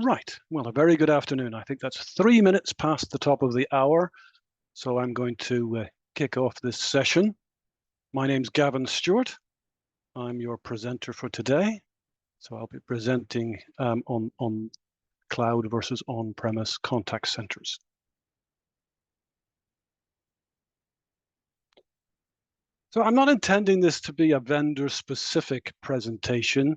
Right. Well, a very good afternoon. I think that's 3 minutes past the top of the hour. So I'm going to kick off this session. My name's Gavin Stewart. I'm your presenter for today. So I'll be presenting on cloud versus on-premise contact centers. So I'm not intending this to be a vendor-specific presentation.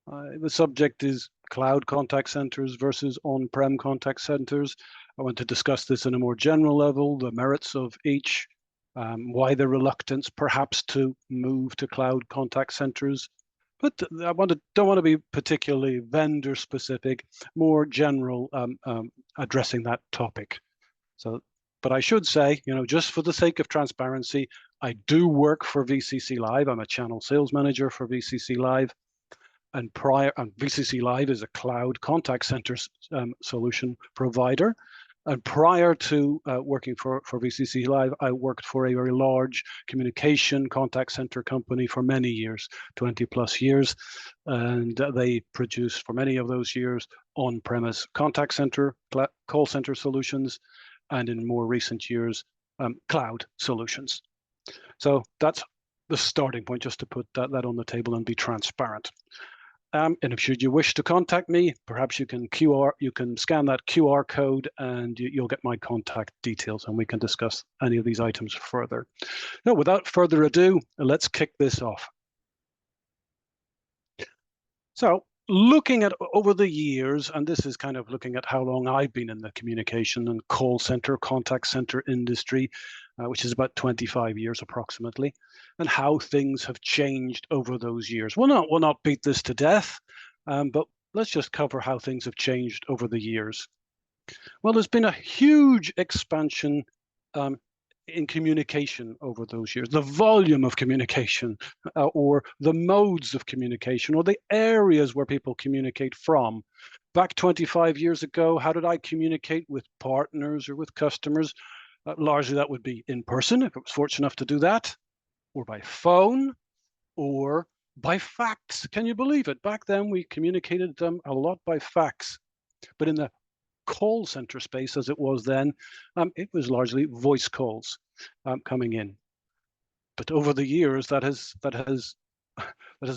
The subject is cloud contact centers versus on-prem contact centers. I want to discuss this in a more general level, the merits of each, why the reluctance perhaps to move to cloud contact centers. But I don't want to be particularly vendor specific, more general, addressing that topic. But I should say, just for the sake of transparency, I do work for VCC Live. I'm a channel sales manager for VCC Live. And VCC Live is a cloud contact center solution provider. And prior to working for VCC Live, I worked for a very large communication contact center company for many years, 20 plus years. And they produced for many of those years on-premise contact center, call center solutions, and in more recent years, cloud solutions. So that's the starting point, just to put that on the table and be transparent. And if should you wish to contact me, perhaps you can scan that QR code and you'll get my contact details and we can discuss any of these items further. Now, without further ado, let's kick this off. So looking at over the years, and this is kind of looking at how long I've been in the communication and call center, contact center industry, which is about 25 years approximately, and how things have changed over those years. We'll not beat this to death, but let's just cover how things have changed over the years. Well, there's been a huge expansion in communication over those years, the volume of communication or the modes of communication or the areas where people communicate from. Back 25 years ago, how did I communicate with partners or with customers? Largely that would be in person, if I was fortunate enough to do that, or by phone, or by fax. Can you believe it? Back then we communicated them a lot by fax, but in the call center space as it was then, it was largely voice calls coming in. But over the years, that has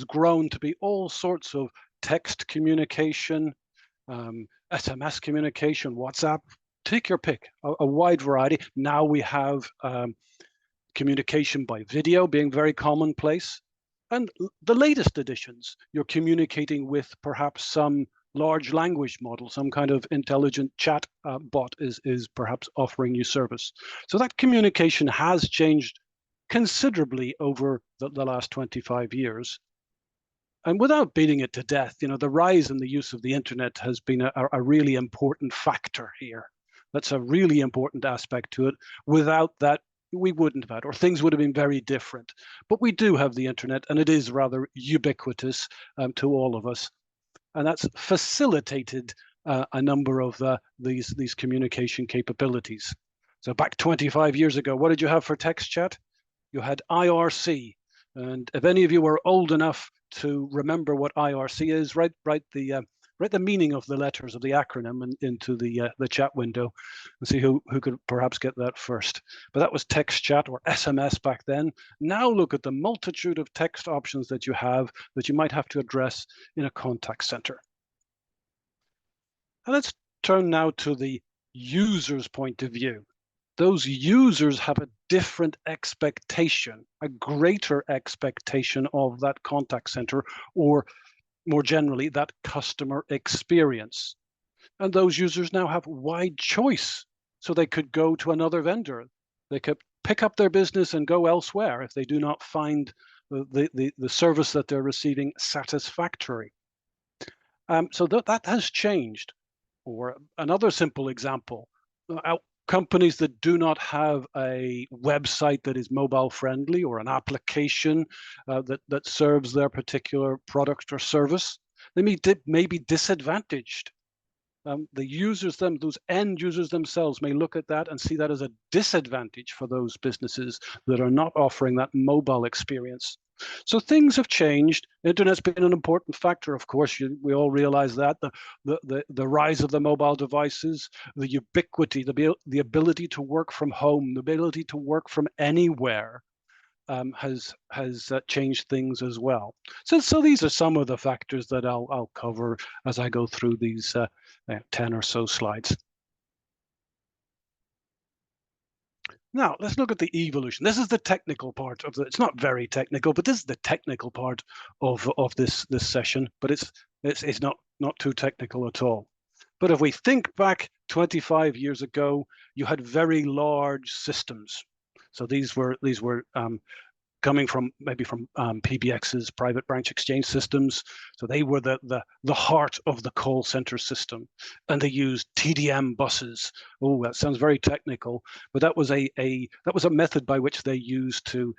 grown to be all sorts of text communication, SMS communication, WhatsApp. Take your pick, a wide variety. Now we have communication by video being very commonplace. And the latest additions, you're communicating with perhaps some large language model, some kind of intelligent chat bot is perhaps offering you service. So that communication has changed considerably over the last 25 years. And without beating it to death, the rise in the use of the internet has been a really important factor here. That's a really important aspect to it. Without that, we wouldn't have had, or things would have been very different. But we do have the internet, and it is rather ubiquitous to all of us. And that's facilitated a number of these communication capabilities. So back 25 years ago, what did you have for text chat? You had IRC. And if any of you are old enough to remember what IRC is, write the meaning of the letters of the acronym into the chat window and see who could perhaps get that first. But that was text chat or SMS back then. Now look at the multitude of text options that you have that you might have to address in a contact center. And let's turn now to the user's point of view. Those users have a different expectation, a greater expectation of that contact center, or more generally, that customer experience. And those users now have wide choice. So they could go to another vendor. They could pick up their business and go elsewhere if they do not find the service that they're receiving satisfactory. So that has changed. Or another simple example, companies that do not have a website that is mobile friendly or an application that serves their particular product or service, they may be disadvantaged. The users, those end users themselves may look at that and see that as a disadvantage for those businesses that are not offering that mobile experience. So things have changed. Internet's been an important factor, of course. We all realize that the rise of the mobile devices, the ubiquity, the ability to work from home, the ability to work from anywhere, has changed things as well. So these are some of the factors that I'll cover as I go through these 10 or so slides. Now, let's look at the evolution. This is the technical part of it's not very technical, but this is the technical part of this session, but it's not too technical at all. But if we think back 25 years ago, you had very large systems. So these were coming from maybe from PBX's private branch exchange systems. So they were the heart of the call center system, and they used TDM buses. Oh, that sounds very technical, but that was a method by which they used to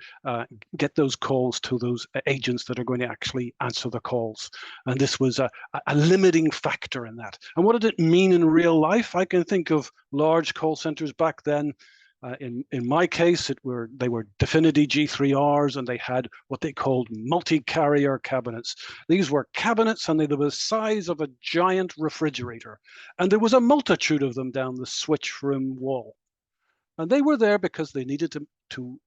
get those calls to those agents that are going to actually answer the calls. And this was a limiting factor in that. And what did it mean in real life? I can think of large call centers back then. In my case, they were Definity G3Rs, and they had what they called multi-carrier cabinets. These were cabinets, and they were the size of a giant refrigerator. And there was a multitude of them down the switch room wall. And they were there because they needed to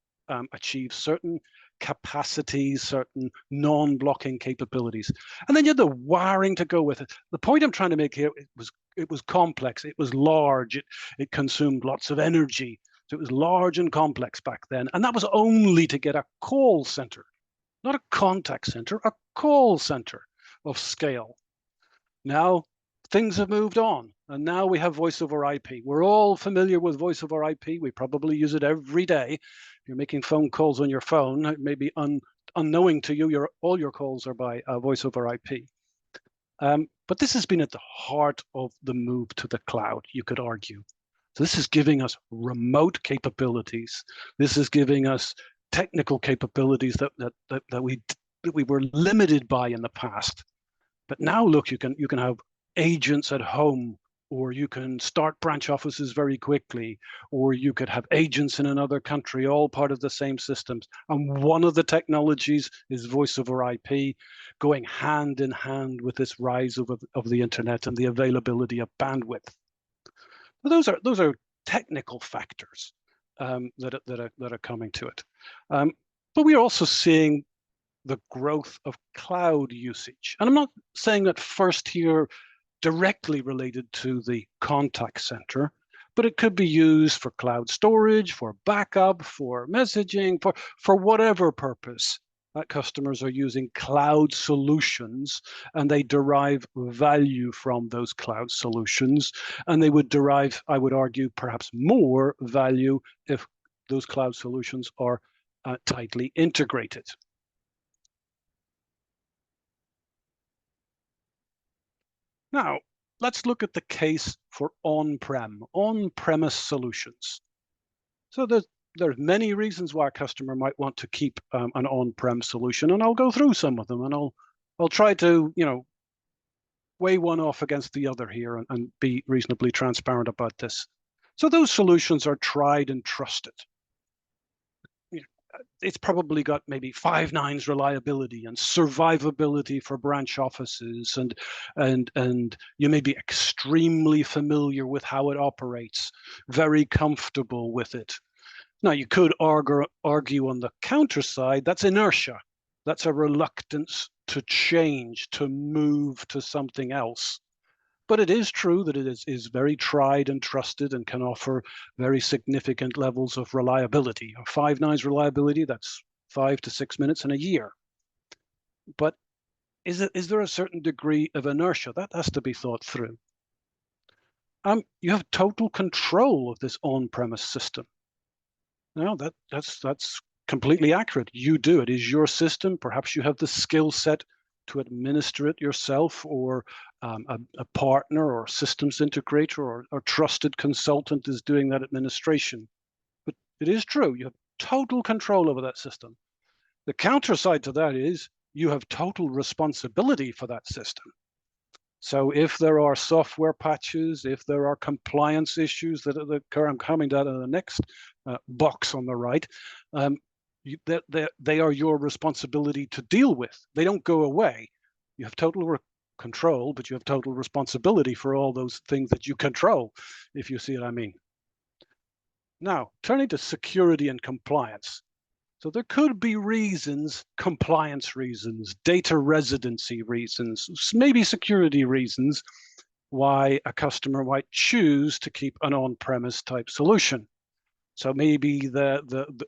achieve certain capacities, certain non-blocking capabilities. And then you had the wiring to go with it. The point I'm trying to make here, it was complex, it was large, it consumed lots of energy. So it was large and complex back then. And that was only to get a call center, not a contact center, a call center of scale. Now, things have moved on, and now we have voice over IP. We're all familiar with voice over IP. We probably use it every day. If you're making phone calls on your phone, it may be unknowing to you, all your calls are by voice over IP. But this has been at the heart of the move to the cloud, you could argue. So this is giving us remote capabilities. This is giving us technical capabilities that we were limited by in the past. But now, look, you can have agents at home, or you can start branch offices very quickly, or you could have agents in another country, all part of the same systems. And one of the technologies is voice over IP, going hand in hand with this rise of the internet and the availability of bandwidth. Those are technical factors that are coming to it, but we are also seeing the growth of cloud usage. And I'm not saying that first here directly related to the contact center, but it could be used for cloud storage, for backup, for messaging, for whatever purpose. Customers are using cloud solutions, and they derive value from those cloud solutions. And they would derive, I would argue, perhaps more value if those cloud solutions are tightly integrated. Now, let's look at the case for on-premise solutions. So there's many reasons why a customer might want to keep an on-prem solution, and I'll go through some of them, and I'll try to weigh one off against the other here and be reasonably transparent about this. So those solutions are tried and trusted. It's probably got maybe 5 nines reliability and survivability for branch offices, and you may be extremely familiar with how it operates, very comfortable with it. Now, you could argue on the counter side, that's inertia. That's a reluctance to change, to move to something else. But it is true that it is very tried and trusted and can offer very significant levels of reliability. 5 nines reliability, that's 5 to 6 minutes in a year. But is there a certain degree of inertia? That has to be thought through. You have total control of this on-premise system. No, that's completely accurate. You do. It is your system. Perhaps you have the skill set to administer it yourself, or a partner or systems integrator or trusted consultant is doing that administration. But it is true. You have total control over that system. The counter side to that is you have total responsibility for that system. So if there are software patches, if there are compliance issues that occur, I'm coming down to the next box on the right, they are your responsibility to deal with. They don't go away. You have total control, but you have total responsibility for all those things that you control, if you see what I mean. Now, turning to security and compliance. So there could be reasons, compliance reasons, data residency reasons, maybe security reasons, why a customer might choose to keep an on-premise type solution. So maybe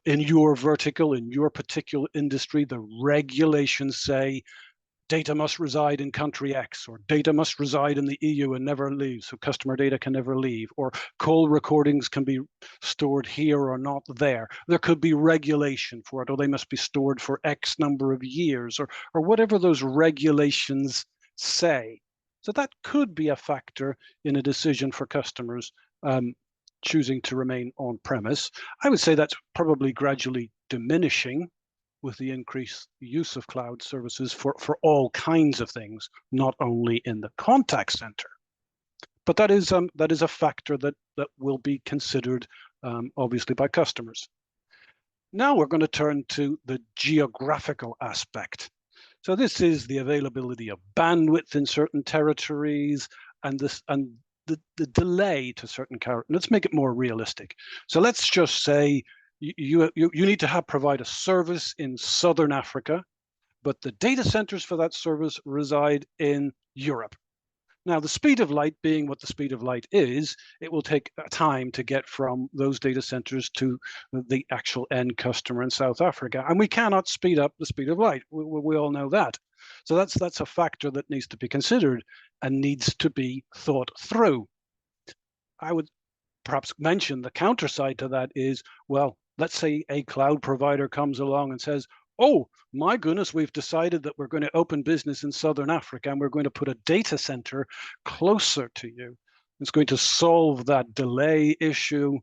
in your vertical, in your particular industry, the regulations say data must reside in country X, or data must reside in the EU and never leave, so customer data can never leave, or call recordings can be stored here or not there. There could be regulation for it, or they must be stored for X number of years, or whatever those regulations say. So that could be a factor in a decision for customers choosing to remain on-premise. I would say that's probably gradually diminishing with the increased use of cloud services for all kinds of things, not only in the contact center. But that is a factor that will be considered, obviously, by customers. Now we're going to turn to the geographical aspect. So this is the availability of bandwidth in certain territories, and the delay to certain characters. Let's make it more realistic. So let's just say you need to provide a service in Southern Africa, but the data centers for that service reside in Europe. Now, the speed of light being what the speed of light is, it will take time to get from those data centers to the actual end customer in South Africa. And we cannot speed up the speed of light. We all know that. So that's a factor that needs to be considered and needs to be thought through. I would perhaps mention the counter side to that is, well, let's say a cloud provider comes along and says, oh, my goodness, we've decided that we're going to open business in Southern Africa and we're going to put a data center closer to you. It's going to solve that delay issue,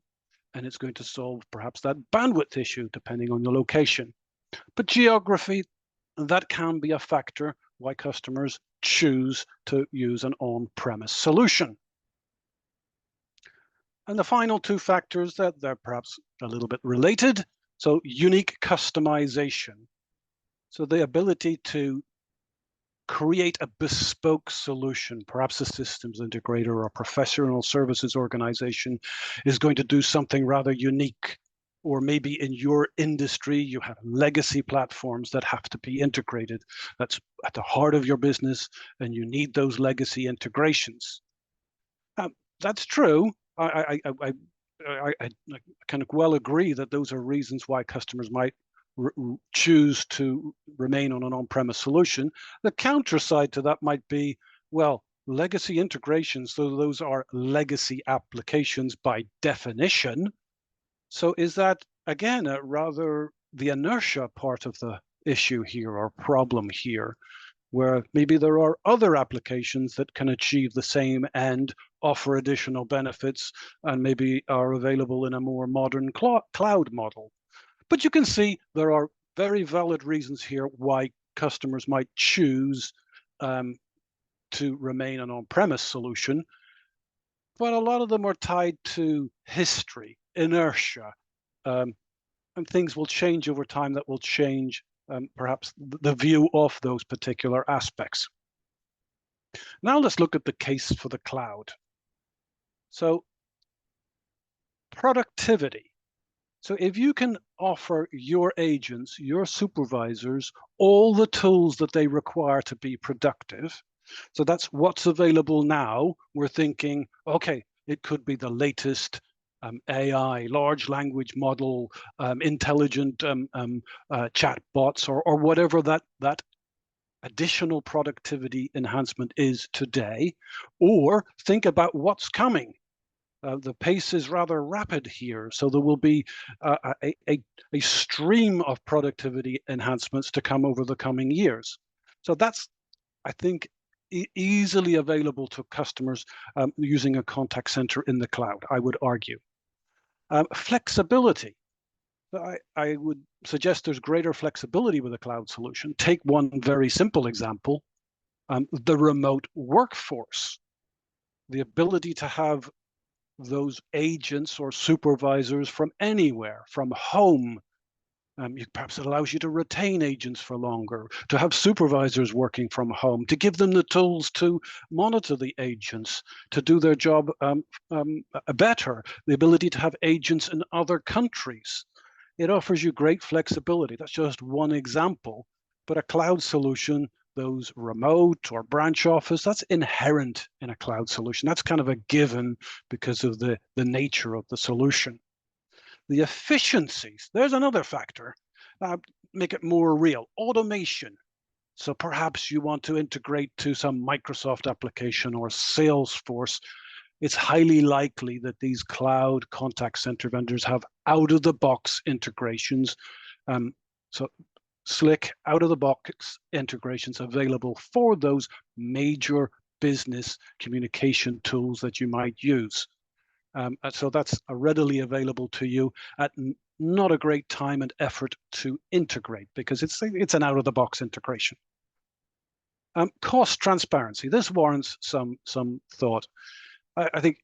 and it's going to solve perhaps that bandwidth issue, depending on your location. But geography, that can be a factor why customers choose to use an on-premise solution. And the final two factors that they're perhaps a little bit related. So unique customization. So the ability to create a bespoke solution, perhaps a systems integrator or a professional services organization is going to do something rather unique. Or maybe in your industry, you have legacy platforms that have to be integrated. That's at the heart of your business, and you need those legacy integrations. That's true. I kind of well agree that those are reasons why customers might choose to remain on an on-premise solution. The counter side to that might be, well, legacy integrations, so those are legacy applications by definition. So is that, again, rather the inertia part of the issue here or problem here, where maybe there are other applications that can achieve the same end, offer additional benefits, and maybe are available in a more modern cloud model. But you can see there are very valid reasons here why customers might choose to remain an on-premise solution. But a lot of them are tied to history, inertia, and things will change over time that will change perhaps the view of those particular aspects. Now let's look at the case for the cloud. So productivity. So if you can offer your agents, your supervisors, all the tools that they require to be productive, so that's what's available now. We're thinking, okay, it could be the latest AI, large language model, intelligent chat bots, or whatever that additional productivity enhancement is today. Or think about what's coming. The pace is rather rapid here, so there will be a stream of productivity enhancements to come over the coming years. So that's, I think, easily available to customers using a contact center in the cloud, I would argue. Flexibility. I would suggest there's greater flexibility with a cloud solution. Take one very simple example, the remote workforce. The ability to have those agents or supervisors from anywhere, from home, Perhaps it allows you to retain agents for longer, to have supervisors working from home, to give them the tools to monitor the agents, to do their job better, the ability to have agents in other countries. It offers you great flexibility. That's just one example. But a cloud solution, those remote or branch office, that's inherent in a cloud solution. That's kind of a given because of the nature of the solution. The efficiencies, there's another factor. Make it more real. Automation. So perhaps you want to integrate to some Microsoft application or Salesforce. It's highly likely that these cloud contact center vendors have out-of-the-box integrations. So slick out-of-the-box integrations available for those major business communication tools that you might use. So that's readily available to you at not a great time and effort to integrate because it's an out-of-the-box integration. Cost transparency. This warrants some thought. I think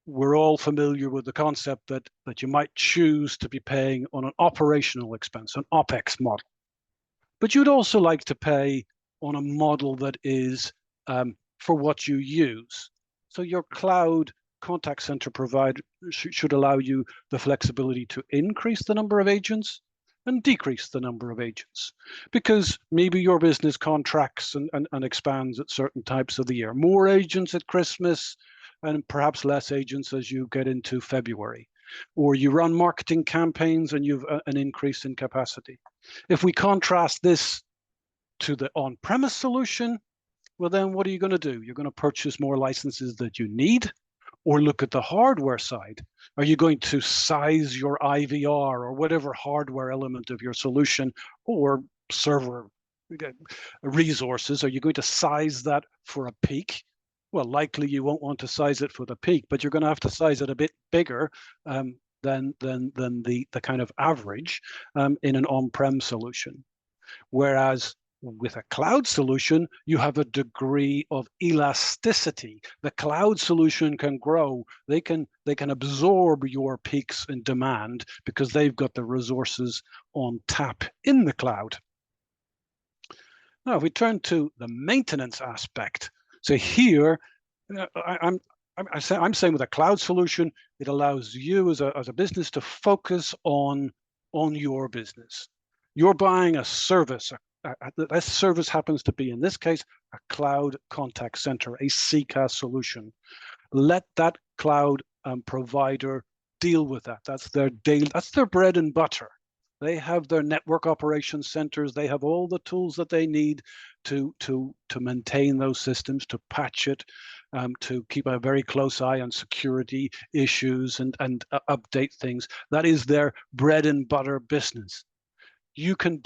we're all familiar with the concept that you might choose to be paying on an operational expense, an OPEX model. But you'd also like to pay on a model that is for what you use. So your cloud contact center provider should allow you the flexibility to increase the number of agents and decrease the number of agents, because maybe your business contracts and expands at certain types of the year. More agents at Christmas and perhaps less agents as you get into February. Or you run marketing campaigns and you've an increase in capacity. If we contrast this to the on-premise solution, well, then what are you going to do? You're going to purchase more licenses that you need, or look at the hardware side. Are you going to size your IVR or whatever hardware element of your solution or server resources? Are you going to size that for a peak? Well, likely you won't want to size it for the peak, but you're going to have to size it a bit bigger than the kind of average in an on-prem solution. Whereas with a cloud solution, you have a degree of elasticity. The cloud solution can grow. They can absorb your peaks in demand because they've got the resources on tap in the cloud. Now, if we turn to the maintenance aspect, so here I'm saying with a cloud solution, it allows you as a business to focus on your business. You're buying a service. That service happens to be, in this case, a cloud contact center, a CCaaS solution. Let that cloud provider deal with that. That's their bread and butter. They have their network operations centers. They have all the tools that they need to maintain those systems, to patch it, to keep a very close eye on security issues and update things. That is their bread and butter business. You can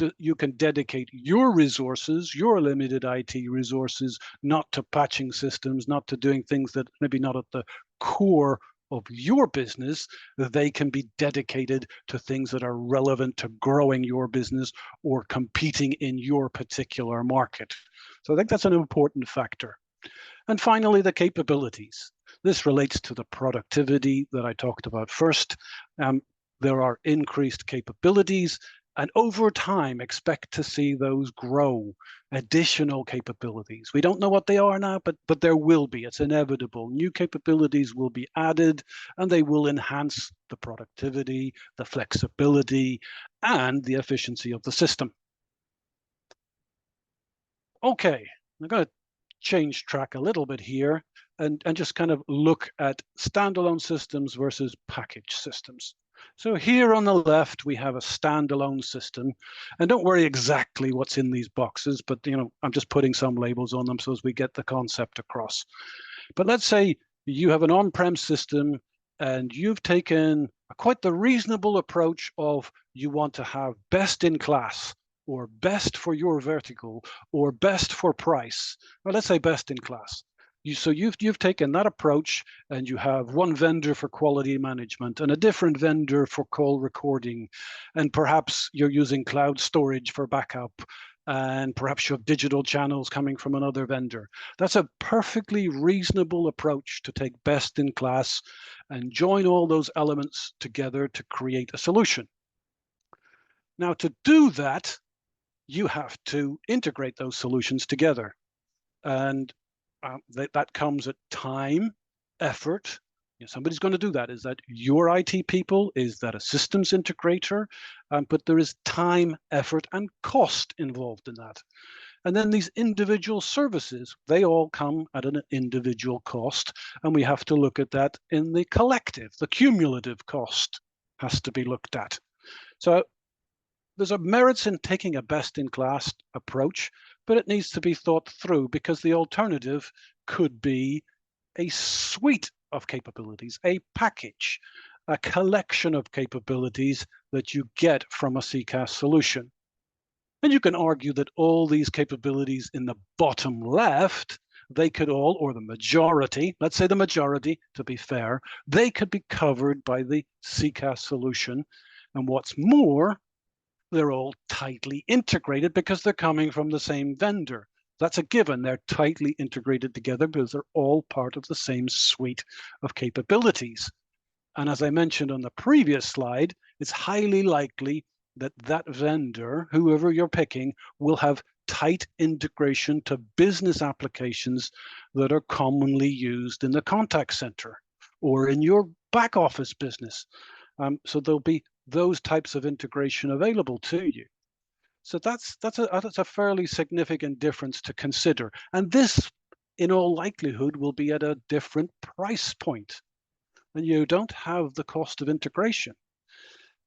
dedicate your resources, your limited IT resources, not to patching systems, not to doing things that maybe not at the core of your business. They can be dedicated to things that are relevant to growing your business or competing in your particular market. So I think that's an important factor. And finally, the capabilities. This relates to the productivity that I talked about first. There are increased capabilities, and over time, expect to see those grow, additional capabilities. We don't know what they are now, but there will be. It's inevitable. New capabilities will be added, and they will enhance the productivity, the flexibility, and the efficiency of the system. Okay, I'm going to change track a little bit here and just kind of look at standalone systems versus package systems. So here on the left, we have a standalone system, and don't worry exactly what's in these boxes, but I'm just putting some labels on them so as we get the concept across. But let's say you have an on-prem system and you've taken quite the reasonable approach of you want to have best in class or best for your vertical or best for price. Well, let's say best in class. So you've taken that approach, and you have one vendor for quality management and a different vendor for call recording, and perhaps you're using cloud storage for backup, and perhaps you have digital channels coming from another vendor. That's a perfectly reasonable approach to take best in class and join all those elements together to create a solution. Now, to do that, you have to integrate those solutions together. And that comes at time, effort. Somebody's going to do that. Is that your IT people? Is that a systems integrator? But there is time, effort, and cost involved in that. And then these individual services, they all come at an individual cost. And we have to look at that in the collective. The cumulative cost has to be looked at. So there's a merits in taking a best-in-class approach, but it needs to be thought through, because the alternative could be a suite of capabilities, a package, a collection of capabilities that you get from a CCaaS solution. And you can argue that all these capabilities in the bottom left, they could all, or the majority, let's say the majority to be fair, they could be covered by the CCaaS solution. And what's more, they're all tightly integrated because they're coming from the same vendor. That's a given. They're tightly integrated together because they're all part of the same suite of capabilities. And as I mentioned on the previous slide, it's highly likely that that vendor, whoever you're picking, will have tight integration to business applications that are commonly used in the contact center or in your back office business. So there'll be those types of integration available to you. So that's a fairly significant difference to consider. And this, in all likelihood, will be at a different price point. And you don't have the cost of integration.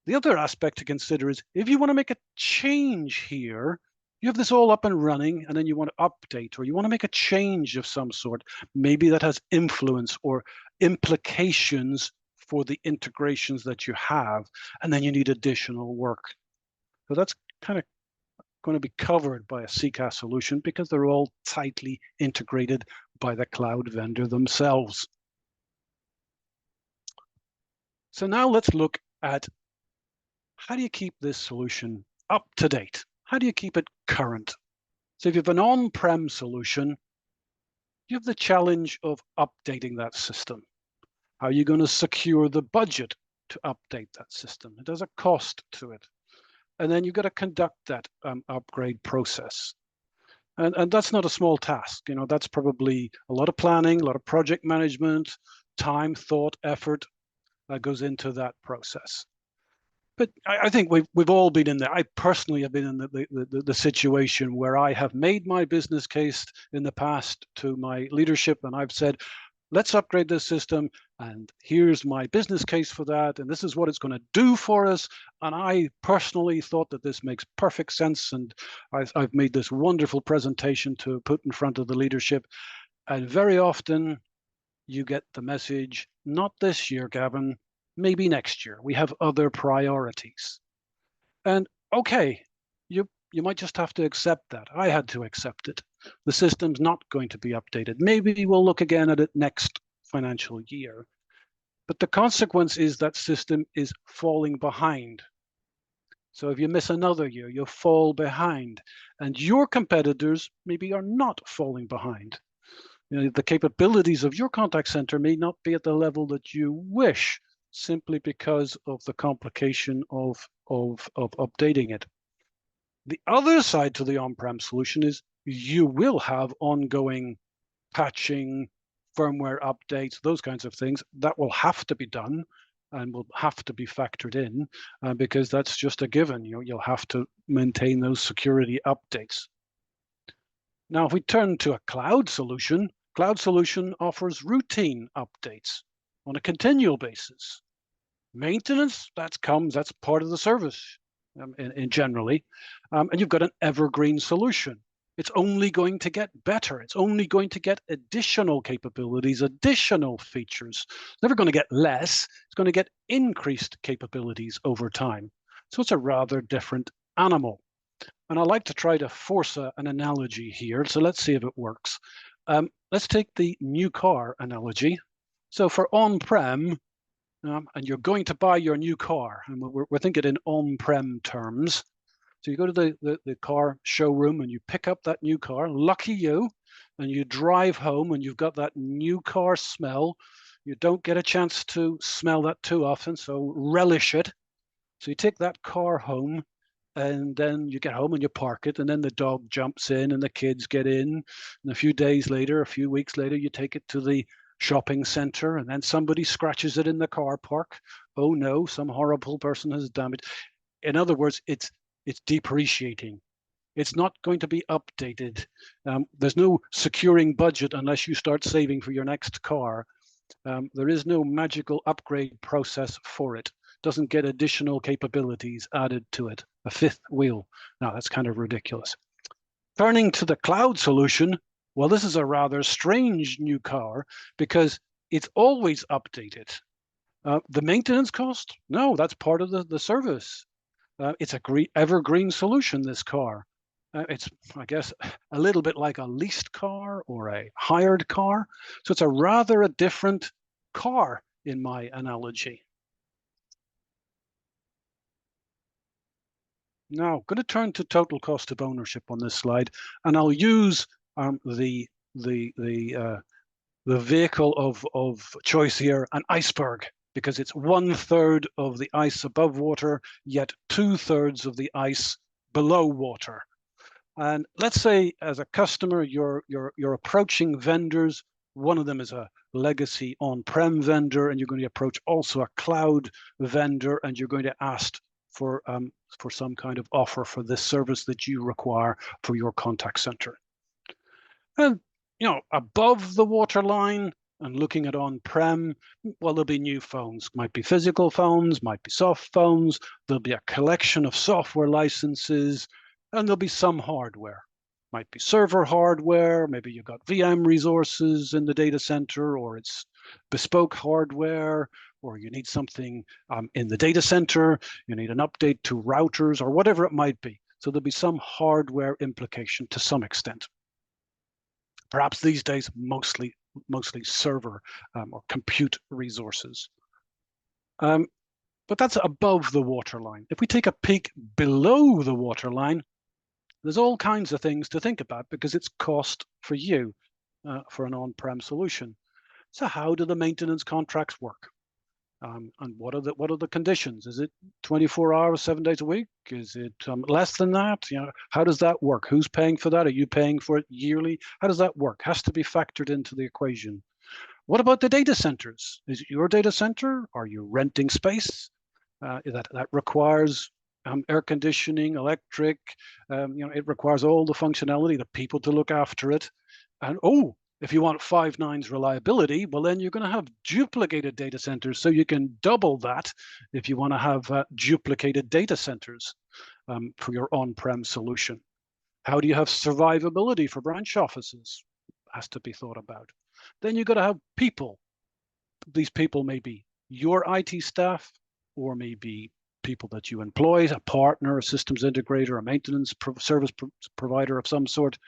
The other aspect to consider is if you want to make a change here, you have this all up and running, and then you want to update, or you want to make a change of some sort. Maybe that has influence or implications for the integrations that you have, and then you need additional work. So that's kind of going to be covered by a CCaaS solution because they're all tightly integrated by the cloud vendor themselves. So now let's look at how do you keep this solution up to date? How do you keep it current? So if you have an on-prem solution, you have the challenge of updating that system. How are you going to secure the budget to update that system? It has a cost to it. And then you've got to conduct that upgrade process. And that's not a small task. That's probably a lot of planning, a lot of project management, time, thought, effort that goes into that process. But I think we've all been in there. I personally have been in the situation where I have made my business case in the past to my leadership, and I've said, let's upgrade this system, and here's my business case for that, and this is what it's going to do for us. And I personally thought that this makes perfect sense, and I've made this wonderful presentation to put in front of the leadership. And very often you get the message, not this year, Gavin, maybe next year. We have other priorities. And okay, you might just have to accept that. I had to accept it. The system's not going to be updated. Maybe we'll look again at it next financial year. But the consequence is that system is falling behind. So if you miss another year, you'll fall behind. And your competitors maybe are not falling behind. The capabilities of your contact center may not be at the level that you wish, simply because of the complication of updating it. The other side to the on-prem solution is you will have ongoing patching, firmware updates, those kinds of things that will have to be done and will have to be factored in because that's just a given. You'll have to maintain those security updates. Now, if we turn to a cloud solution offers routine updates on a continual basis. Maintenance, that's part of the service in generally. And you've got an evergreen solution. It's only going to get better. It's only going to get additional capabilities, additional features. It's never going to get less. It's going to get increased capabilities over time. So it's a rather different animal. And I like to try to force an analogy here. So let's see if it works. Let's take the new car analogy. So for on-prem, and you're going to buy your new car, and we're thinking in on-prem terms. So you go to the car showroom and you pick up that new car, lucky you, and you drive home and you've got that new car smell. You don't get a chance to smell that too often, so relish it. So you take that car home and then you get home and you park it, and then the dog jumps in and the kids get in, and a few days later, a few weeks later, you take it to the shopping center, and then somebody scratches it in the car park. Oh no, some horrible person has damaged. In other words, it's depreciating. It's not going to be updated. There's no securing budget unless you start saving for your next car. There is no magical upgrade process for it. Doesn't get additional capabilities added to it. A fifth wheel. Now, that's kind of ridiculous. Turning to the cloud solution, well, this is a rather strange new car because it's always updated. The maintenance cost? No, that's part of the service. It's a evergreen solution, this car. It's, I guess, a little bit like a leased car or a hired car. So it's a different car in my analogy. Now, I'm going to turn to total cost of ownership on this slide, and I'll use the vehicle of choice here, an iceberg, because it's 1/3 of the ice above water, yet 2/3 of the ice below water. And let's say, as a customer, you're approaching vendors. One of them is a legacy on-prem vendor, and you're going to approach also a cloud vendor, and you're going to ask for some kind of offer for this service that you require for your contact center. And above the waterline and looking at on-prem, well, there'll be new phones. Might be physical phones, might be soft phones. There'll be a collection of software licenses, and there'll be some hardware. Might be server hardware, maybe you've got VM resources in the data center, or it's bespoke hardware, or you need something in the data center, you need an update to routers, or whatever it might be. So there'll be some hardware implication to some extent. Perhaps these days, mostly server or compute resources. But that's above the waterline. If we take a peek below the waterline, there's all kinds of things to think about because it's cost for you for an on-prem solution. So how do the maintenance contracts work? And what are the conditions? Is it 24 hours, 7 days a week? Is it less than that? How does that work? Who's paying for that? Are you paying for it yearly? How does that work? Has to be factored into the equation. What about the data centers? Is it your data center? Are you renting space? That requires air conditioning, electric. It requires all the functionality, the people to look after it. And if you want 5 nines reliability, well, then you're going to have duplicated data centers. So you can double that if you want to have duplicated data centers for your on-prem solution. How do you have survivability for branch offices? Has to be thought about. Then you've got to have people. These people may be your IT staff, or maybe people that you employ, a partner, a systems integrator, a maintenance service provider of some sort.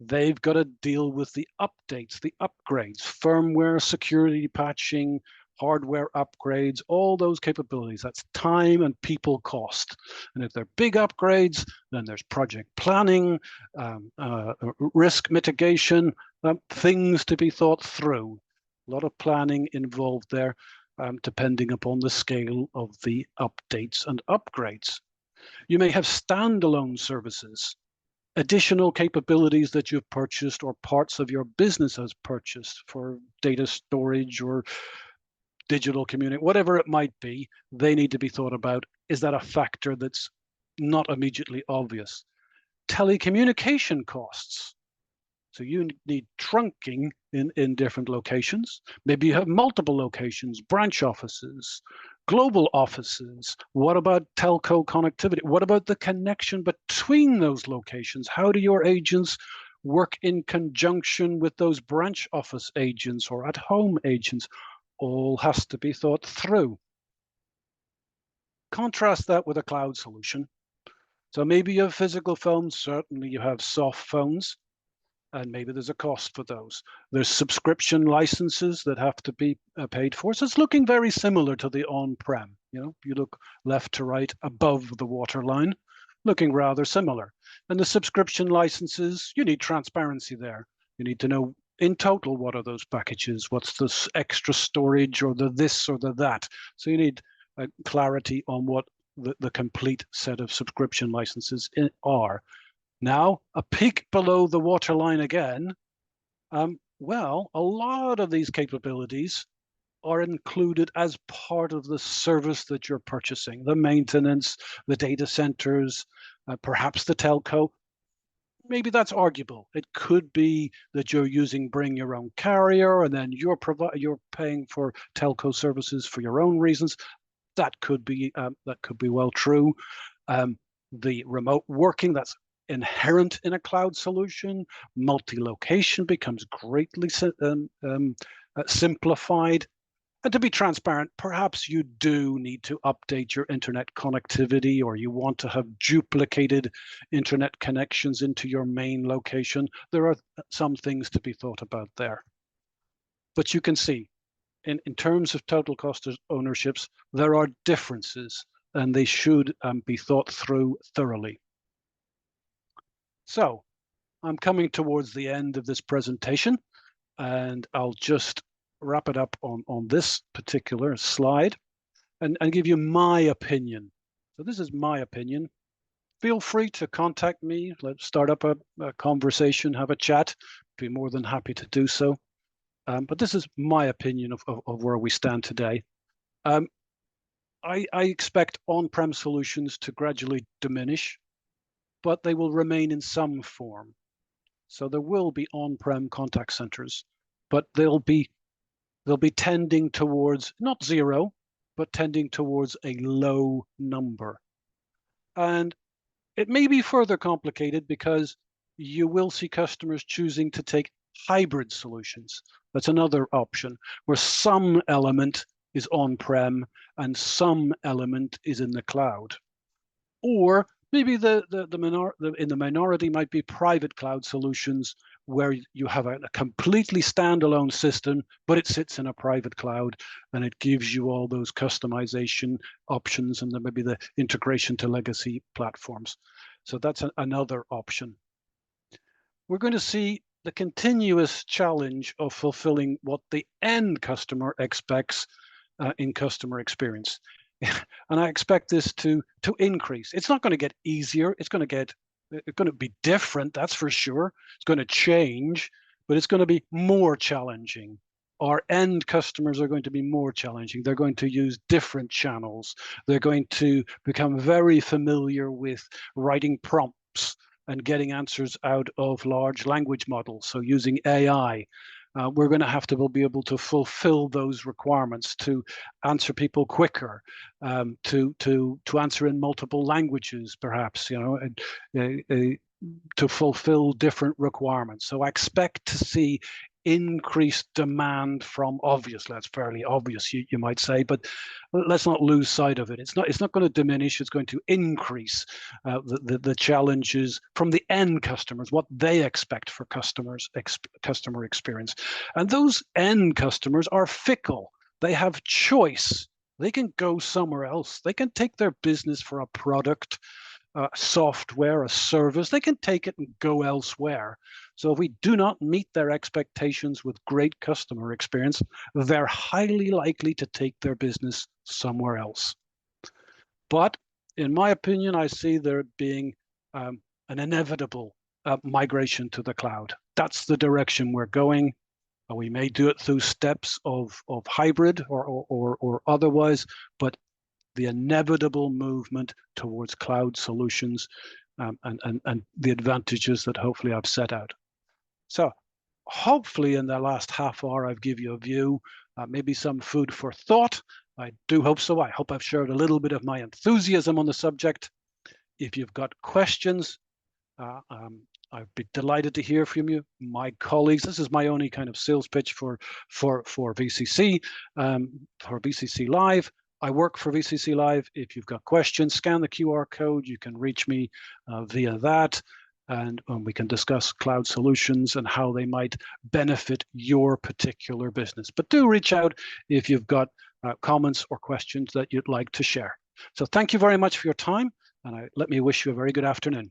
They've got to deal with the updates, the upgrades, firmware, security patching, hardware upgrades, all those capabilities. That's time and people cost. And if they're big upgrades, then there's project planning, risk mitigation, things to be thought through. A lot of planning involved there, depending upon the scale of the updates and upgrades. You may have standalone services, additional capabilities that you've purchased or parts of your business has purchased for data storage or digital community, whatever it might be. They need to be thought about. Is that a factor that's not immediately obvious? Telecommunication costs. So you need trunking in different locations. Maybe you have multiple locations, branch offices, global offices. What about telco connectivity? What about the connection between those locations? How do your agents work in conjunction with those branch office agents or at-home agents? All has to be thought through. Contrast that with a cloud solution. So maybe you have physical phones, certainly you have soft phones, and maybe there's a cost for those. There's subscription licenses that have to be paid for. So it's looking very similar to the on-prem. You look left to right above the waterline, looking rather similar. And the subscription licenses, you need transparency there. You need to know in total what are those packages, what's this extra storage or the this or the that. So you need clarity on what the complete set of subscription licenses are. Now, a peak below the waterline again. Well, a lot of these capabilities are included as part of the service that you're purchasing, the maintenance, the data centers, perhaps the telco. Maybe that's arguable. It could be that you're using bring your own carrier and then you're paying for telco services for your own reasons. That could be well true. The remote working that's inherent in a cloud solution, multi-location becomes greatly simplified. And to be transparent, perhaps you do need to update your internet connectivity, or you want to have duplicated internet connections into your main location. There are some things to be thought about there. But you can see, in terms of total cost of ownerships, there are differences, and they should be thought through thoroughly. So I'm coming towards the end of this presentation, and I'll just wrap it up on this particular slide and give you my opinion. So this is my opinion. Feel free to contact me. Let's start up a conversation, have a chat. Be more than happy to do so. But this is my opinion of where we stand today. I expect on-prem solutions to gradually diminish, but they will remain in some form. So there will be on-prem contact centers, but they'll be tending towards not zero, but tending towards a low number. And it may be further complicated because you will see customers choosing to take hybrid solutions. That's another option, where some element is on-prem and some element is in the cloud. Or maybe in the minority might be private cloud solutions where you have a completely standalone system, but it sits in a private cloud and it gives you all those customization options and then maybe the integration to legacy platforms. So that's another option. We're going to see the continuous challenge of fulfilling what the end customer expects in customer experience. And I expect this to increase. It's not going to get easier. It's going to be different, that's for sure. It's going to change, but it's going to be more challenging. Our end customers are going to be more challenging. They're going to use different channels. They're going to become very familiar with writing prompts and getting answers out of large language models, so using AI. We're going to have to be able to fulfill those requirements to answer people quicker, to answer in multiple languages, perhaps, to fulfill different requirements. So I expect to see increased demand from, obviously, that's fairly obvious, you might say, but let's not lose sight of it. It's not going to diminish, it's going to increase the challenges from the end customers, what they expect for customer experience. And those end customers are fickle. They have choice. They can go somewhere else. They can take their business for a product, software, a service. They can take it and go elsewhere. So if we do not meet their expectations with great customer experience, they're highly likely to take their business somewhere else. But in my opinion, I see there being an inevitable migration to the cloud. That's the direction we're going. We may do it through steps of hybrid or otherwise, but the inevitable movement towards cloud solutions and the advantages that hopefully I've set out. So hopefully in the last half hour, I've given you a view, maybe some food for thought. I do hope so. I hope I've shared a little bit of my enthusiasm on the subject. If you've got questions, I'd be delighted to hear from you. My colleagues, this is my only kind of sales pitch for VCC, for VCC Live. I work for VCC Live. If you've got questions, scan the QR code. You can reach me via that, and we can discuss cloud solutions and how they might benefit your particular business. But do reach out if you've got comments or questions that you'd like to share. So thank you very much for your time, and let me wish you a very good afternoon.